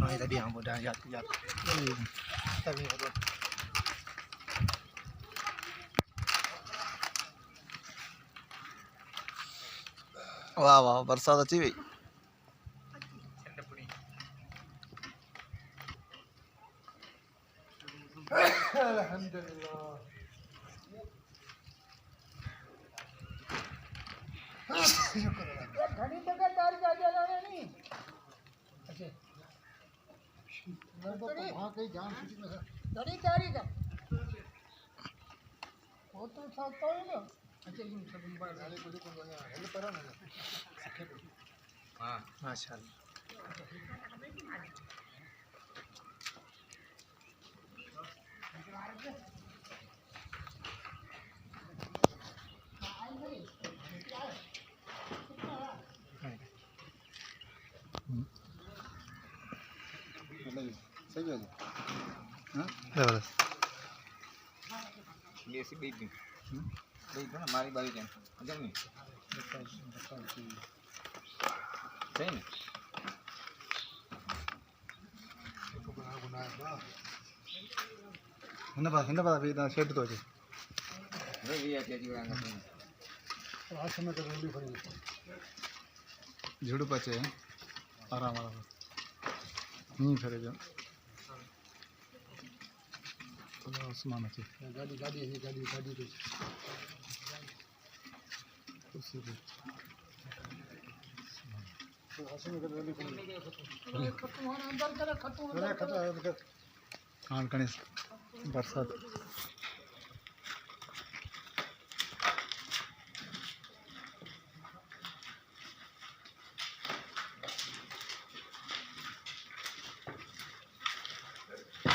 Mai tadi yang mudah jatuh. Tapi kalau वाह वाह बरसात अच्छी भाई अल्हम्दुलिल्लाह घड़ी तक तार जा जाने नहीं अच्छा तो वहां कहीं जान घड़ी तारी का वो तो सकता है ना अच्छा इन सब मोबाइल वाले को हेल्प करो ना हां माशाल्लाह सही है हां जबरदस्त ये सी बीट बीट ना हमारी बारी जान जम नहीं सही नहीं हिंदा बात भी ना शेड तो है नहीं ये क्या जी वांगा तो आज समय तो रोली पड़ी झुड़ पचे आराम आराम नहीं करे जो उस्मान अच्छी गाड़ी गाड़ी है गाड़ी गाड़ी तो कुर्सी पे तो आसमान का रोली पड़ी खत्म होना अंदर करे खत्म कान कने बरसात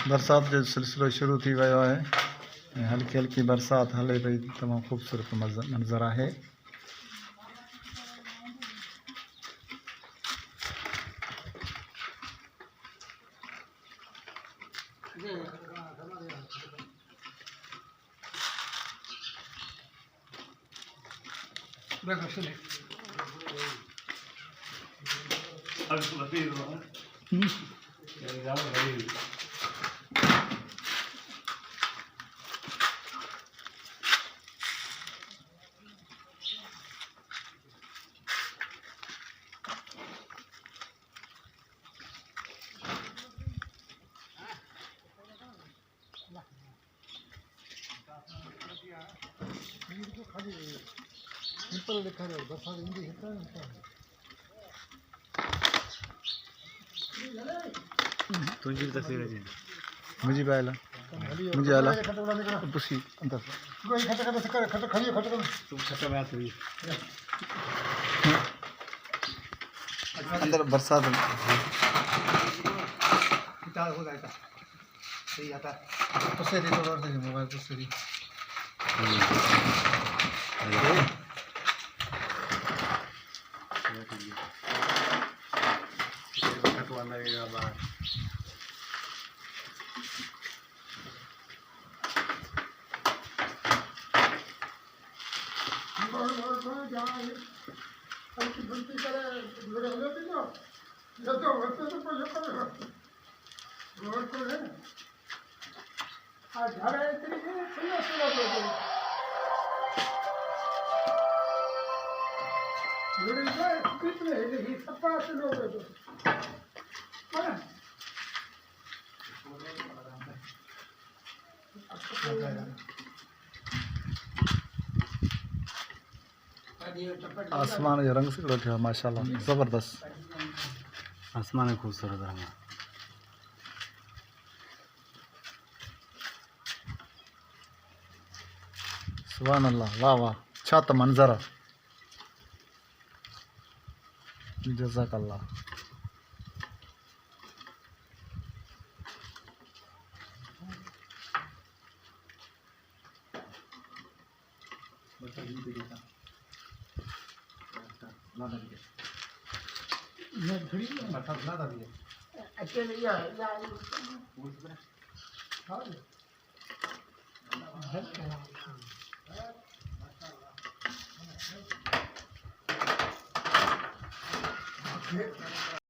बरसात जो सिलसिलो शुरू थी वियो है हल्की हल्की बरसात हले पई तमामु ख़ूबसूरत मंज़र है सिंपल लिखा है बरसात हिंदी हिंदी तुझी तस्वीर है मुझे आला मुझे आला पुसी अंदर कोई खट खट कर खट खड़ी खट कर तुम खट में आती अंदर बरसात किताब हो जाएगा सही आता पुसे दे थोड़ा और मोबाइल पुसे दे खटवा लगेगा बाहर गलती करे तो वैसे तो कोई करेगा रोड को है आज झाड़ा इतनी है सुनो सुनो लोग कितने ही सपा से लोग है आसमान जो रंग से थे माशाल्लाह ज़बरदस्त आसमान खूबसूरत रंग सुभान अल्लाह वाह वाह अच्छा तो मंजर जज़ाकल्लाह